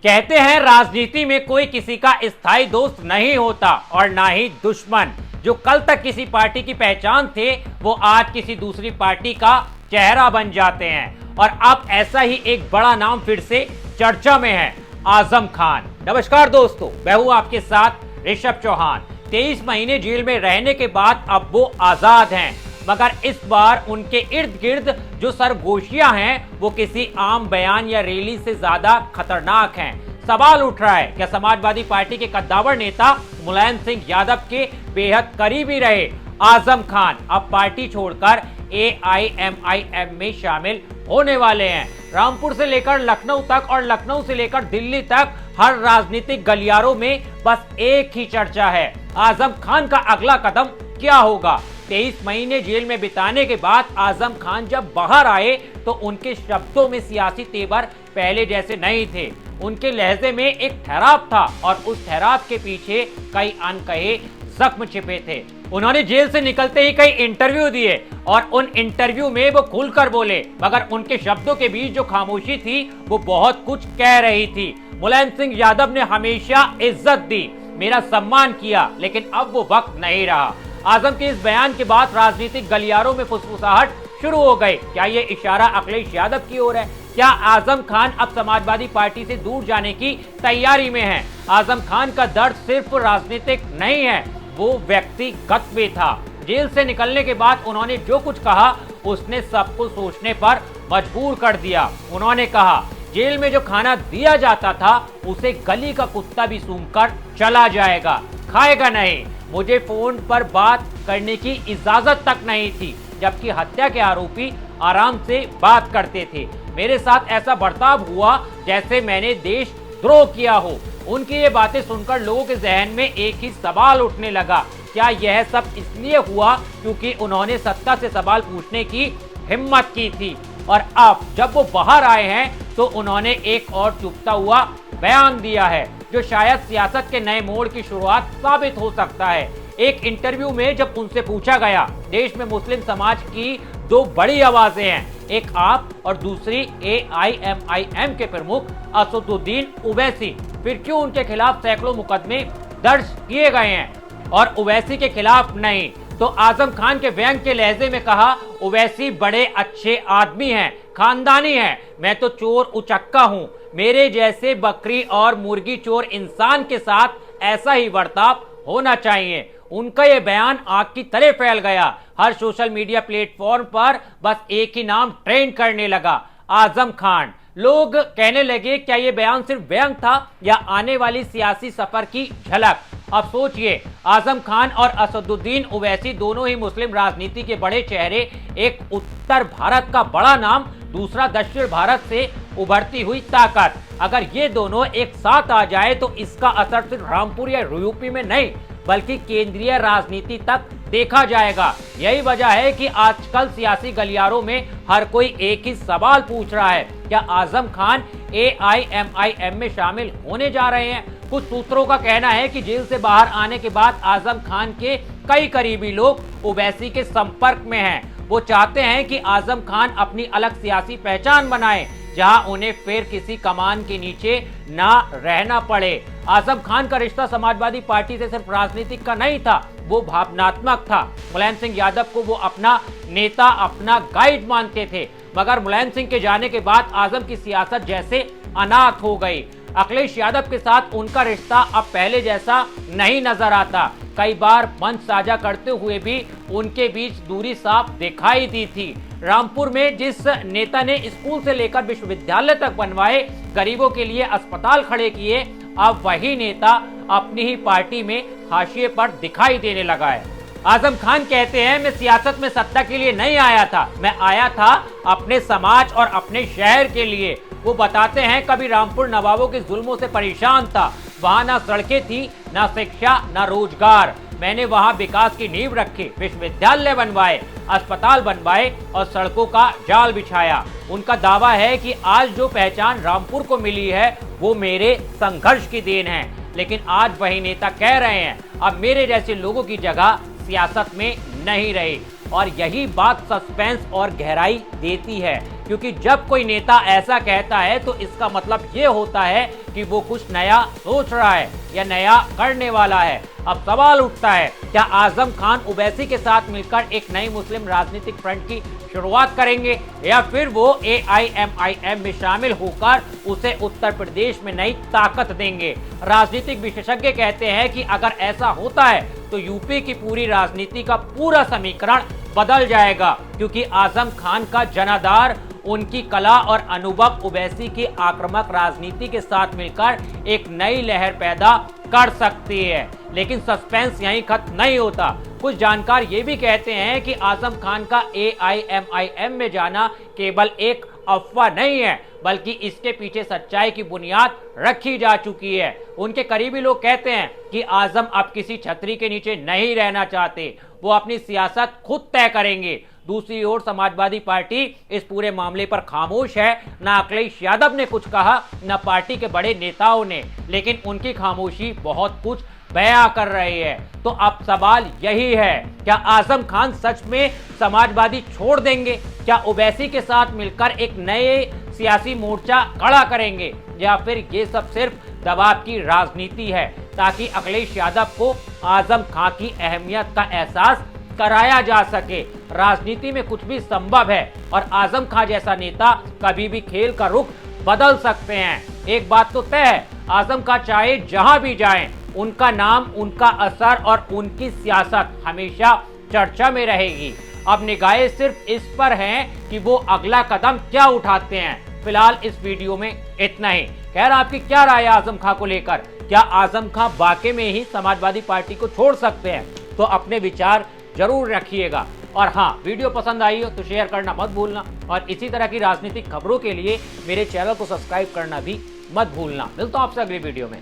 कहते हैं राजनीति में कोई किसी का स्थायी दोस्त नहीं होता और ना ही दुश्मन। जो कल तक किसी पार्टी की पहचान थे वो आज किसी दूसरी पार्टी का चेहरा बन जाते हैं। और अब ऐसा ही एक बड़ा नाम फिर से चर्चा में है, आजम खान। नमस्कार दोस्तों, मैं हूं आपके साथ ऋषभ चौहान। 23 महीने जेल में रहने के बाद अब वो आजाद हैं, मगर इस बार उनके इर्द गिर्द जो सरगोशियां हैं वो किसी आम बयान या रैली से ज्यादा खतरनाक हैं। सवाल उठ रहा है, क्या समाजवादी पार्टी के कद्दावर नेता मुलायम सिंह यादव के बेहद करीबी रहे आजम खान अब पार्टी छोड़कर AIMIM में शामिल होने वाले हैं? रामपुर से लेकर लखनऊ तक और लखनऊ से लेकर दिल्ली तक हर राजनीतिक गलियारों में बस एक ही चर्चा है, आजम खान का अगला कदम क्या होगा। 23 महीने जेल में बिताने के बाद आजम खान जब बाहर आए तो उनके शब्दों में सियासी तेवर पहले जैसे नहीं थे। उनके लहजे में एक ठहराव था और उस ठहराव के पीछे कई अनकहे जख्म छिपे थे। उन्होंने जेल से निकलते ही कई इंटरव्यू दिए और उन इंटरव्यू में वो खुलकर बोले, मगर उनके शब्दों के बीच जो खामोशी थी वो बहुत कुछ कह रही थी। मुलायम सिंह यादव ने हमेशा इज्जत दी, मेरा सम्मान किया, लेकिन अब वो वक्त नहीं रहा। आजम के इस बयान के बाद राजनीतिक गलियारों में फुसफुसाहट शुरू हो गई। क्या ये इशारा अखिलेश यादव की ओर है? क्या आजम खान अब समाजवादी पार्टी से दूर जाने की तैयारी में हैं? आजम खान का दर्द सिर्फ राजनीतिक नहीं है, वो व्यक्तिगत भी था। जेल से निकलने के बाद उन्होंने जो कुछ कहा उसने सबको सोचने पर मजबूर कर दिया। उन्होंने कहा, जेल में जो खाना दिया जाता था उसे गली का कुत्ता भी सूंघकर चला जाएगा, खाएगा नहीं। मुझे फोन पर बात करने की इजाजत तक नहीं थी, जबकि हत्या के आरोपी आराम से बात करते थे। मेरे साथ ऐसा बर्ताव हुआ जैसे मैंने देशद्रोह किया हो। उनकी ये बातें सुनकर लोगों के जहन में एक ही सवाल उठने लगा, क्या यह सब इसलिए हुआ क्योंकि उन्होंने सत्ता से सवाल पूछने की हिम्मत की थी? और अब जब वो बाहर आए हैं तो उन्होंने एक और चुभता हुआ बयान दिया है, जो शायद सियासत के नए मोड़ की शुरुआत साबित हो सकता है। एक इंटरव्यू में जब उनसे पूछा गया, देश में मुस्लिम समाज की दो बड़ी आवाजें हैं, एक आप और दूसरी AIMIM के प्रमुख असदुद्दीन ओवैसी, फिर क्यों उनके खिलाफ सैकड़ों मुकदमे दर्ज किए गए हैं और ओवैसी के खिलाफ नहीं? तो आजम खान के व्यंग के लहजे में कहा, ओवैसी बड़े अच्छे आदमी हैं, खानदानी हैं, मैं तो चोर उचक्का हूं। मेरे जैसे बकरी और मुर्गी चोर इंसान के साथ ऐसा ही बर्ताव होना चाहिए। उनका यह बयान आग की तरह फैल गया। हर सोशल मीडिया प्लेटफॉर्म पर बस एक ही नाम ट्रेंड करने लगा, आजम खान। लोग कहने लगे, क्या यह बयान सिर्फ व्यंग था या आने वाली सियासी सफर की झलक? अब सोचिए, आजम खान और असदुद्दीन ओवैसी दोनों ही मुस्लिम राजनीति के बड़े चेहरे, एक उत्तर भारत का बड़ा नाम, दूसरा दक्षिण भारत से उभरती हुई ताकत। अगर ये दोनों एक साथ आ जाए तो इसका असर सिर्फ रामपुर या यूपी में नहीं बल्कि केंद्रीय राजनीति तक देखा जाएगा। यही वजह है कि आजकल सियासी गलियारों में हर कोई एक ही सवाल पूछ रहा है, क्या आजम खान AIMIM में शामिल होने जा रहे हैं? कुछ सूत्रों का कहना है कि जेल से बाहर आने के बाद आजम खान के कई करीबी लोग ओवैसी के संपर्क में हैं। वो चाहते हैं कि आजम खान अपनी अलग सियासी पहचान बनाए, जहां उन्हें फिर किसी कमान के नीचे ना रहना पड़े। आजम खान का रिश्ता समाजवादी पार्टी से सिर्फ राजनीतिक का नहीं था, वो भावनात्मक था। मुलायम सिंह यादव को वो अपना नेता, अपना गाइड मानते थे, मगर मुलायम सिंह के जाने के बाद आजम की सियासत जैसे अनाथ हो गई। अखिलेश यादव के साथ उनका रिश्ता अब पहले जैसा नहीं नजर आता। कई बार मंच साझा करते हुए भी उनके बीच दूरी साफ दिखाई दी थी। रामपुर में जिस नेता ने स्कूल से लेकर विश्वविद्यालय तक बनवाए, गरीबों के लिए अस्पताल खड़े किए, अब वही नेता अपनी ही पार्टी में हाशिए पर दिखाई देने लगा है। आजम खान कहते हैं, मैं सियासत में सत्ता के लिए नहीं आया था, मैं आया था अपने समाज और अपने शहर के लिए। वो बताते हैं, कभी रामपुर नवाबों के जुल्मों से परेशान था, वहां ना सड़कें थी, ना शिक्षा, ना रोजगार। मैंने वहां विकास की नींव रखी, विश्वविद्यालय बनवाए, अस्पताल बनवाए और सड़कों का जाल बिछाया। उनका दावा है कि आज जो पहचान रामपुर को मिली है वो मेरे संघर्ष की देन है। लेकिन आज वही नेता कह रहे हैं, अब मेरे जैसे लोगों की जगह सियासत में नहीं रही। और यही बात सस्पेंस और गहराई देती है। क्योंकि जब कोई नेता ऐसा कहता है तो इसका मतलब ये होता है कि वो कुछ नया सोच रहा है या नया करने वाला है। अब सवाल उठता है, क्या आजम खान ओवैसी के साथ मिलकर एक नई मुस्लिम राजनीतिक फ्रंट की शुरुआत करेंगे या फिर वो AIMIM में शामिल होकर उसे उत्तर प्रदेश में नई ताकत देंगे? राजनीतिक विशेषज्ञ कहते हैं कि अगर ऐसा होता है तो यूपी की पूरी राजनीति का पूरा समीकरण बदल जाएगा, क्योंकि आजम खान का जनाधार, उनकी कला और अनुभव ओवैसी की आक्रामक राजनीति के साथ मिलकर एक नई लहर पैदा कर सकती है। लेकिन सस्पेंस यहीं खत्म नहीं होता। कुछ जानकार ये भी कहते हैं कि आजम खान का AIMIM में जाना केवल एक अफवाह नहीं है, बल्कि इसके पीछे सच्चाई की बुनियाद रखी जा चुकी है। उनके करीबी लोग कहते हैं कि आजम अब किसी छतरी के नीचे नहीं रहना चाहते, वो अपनी सियासत खुद तय करेंगे। दूसरी ओर समाजवादी पार्टी इस पूरे मामले पर खामोश है। न अखिलेश यादव ने कुछ कहा, न पार्टी के बड़े नेताओं ने, लेकिन उनकी खामोशी बहुत कुछ बयां कर रही है। तो अब सवाल यही है, क्या आजम खान सच में समाजवादी छोड़ देंगे? क्या ओवैसी के साथ मिलकर एक नए सियासी मोर्चा खड़ा करेंगे, या फिर ये सब सिर्फ दबाव की राजनीति है ताकि अखिलेश यादव को आजम खान की अहमियत का एहसास कराया जा सके? राजनीति में कुछ भी संभव है और आजम खान जैसा नेता कभी भी खेल का रुख बदल सकते हैं। एक बात तो तय है, आजम खान चाहे जहां भी जाएं, उनका नाम, उनका असर और उनकी सियासत हमेशा चर्चा में रहेगी। अब निगाहें सिर्फ इस पर हैं कि वो अगला कदम क्या उठाते हैं। फिलहाल इस वीडियो में इतना ही। खैर, आपकी क्या राय है आजम खान को लेकर? क्या आजम खान वाकई में ही समाजवादी पार्टी को छोड़ सकते हैं? तो अपने विचार जरूर रखिएगा। और हाँ, वीडियो पसंद आई हो तो शेयर करना मत भूलना, और इसी तरह की राजनीतिक खबरों के लिए मेरे चैनल को सब्सक्राइब करना भी मत भूलना। मिलता हूं आपसे अगली वीडियो में।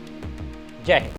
जय हिंद।